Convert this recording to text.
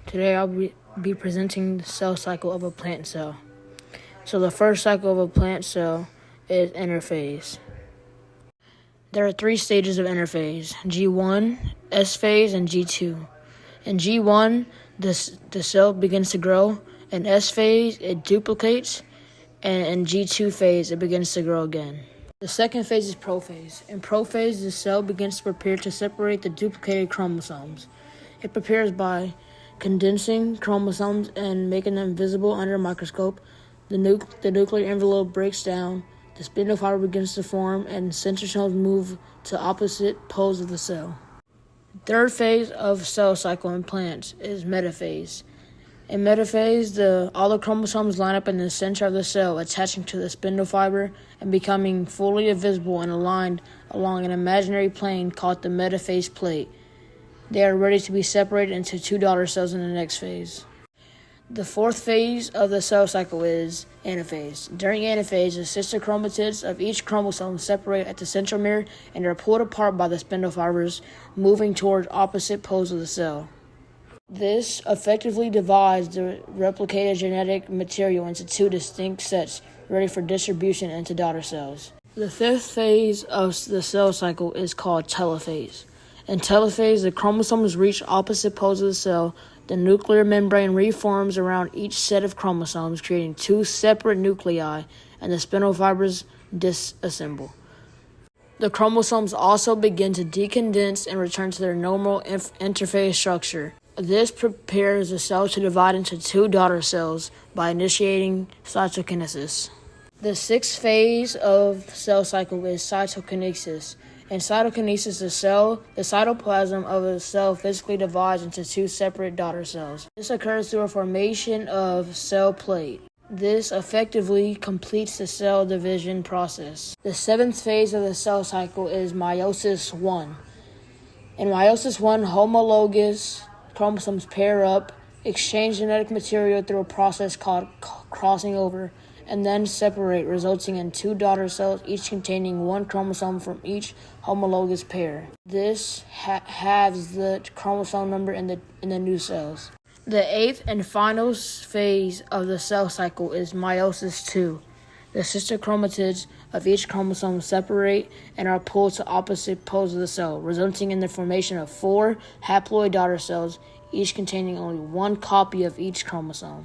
Today I'll be presenting the cell cycle of a plant cell. So the first cycle of a plant cell is interphase. There are 3 stages of interphase: G1, S phase, and G2. In G1, the cell begins to grow. In S phase, it duplicates, and in G2 phase, it begins to grow again. The second phase is prophase. In prophase, the cell begins to prepare to separate the duplicated chromosomes. It prepares by condensing chromosomes and making them visible under a microscope. The nuclear envelope breaks down, the spindle fiber begins to form, and centrosomes move to opposite poles of the cell. Third phase of cell cycle in plants is metaphase. In metaphase, all the chromosomes line up in the center of the cell, attaching to the spindle fiber and becoming fully visible and aligned along an imaginary plane called the metaphase plate. They are ready to be separated into 2 daughter cells in the next phase. The fourth phase of the cell cycle is anaphase. During anaphase, the sister chromatids of each chromosome separate at the centromere and are pulled apart by the spindle fibers, moving towards opposite poles of the cell. This effectively divides the replicated genetic material into 2 distinct sets, ready for distribution into daughter cells. The fifth phase of the cell cycle is called telophase. In telophase, the chromosomes reach opposite poles of the cell. The nuclear membrane reforms around each set of chromosomes, creating 2 separate nuclei, and the spindle fibers disassemble. The chromosomes also begin to decondense and return to their normal interphase structure. This prepares the cell to divide into 2 daughter cells by initiating cytokinesis. The sixth phase of cell cycle is cytokinesis. In cytokinesis, the cytoplasm of a cell physically divides into 2 separate daughter cells. This occurs through a formation of cell plate. This effectively completes the cell division process. The 7th phase of the cell cycle is meiosis I. In meiosis I, homologous chromosomes pair up, exchange genetic material through a process called crossing over, and then separate, resulting in 2 daughter cells, each containing 1 chromosome from each homologous pair. This halves the chromosome number in the new cells. The 8th and final phase of the cell cycle is meiosis II. The sister chromatids of each chromosome separate and are pulled to opposite poles of the cell, resulting in the formation of 4 haploid daughter cells, each containing only 1 copy of each chromosome.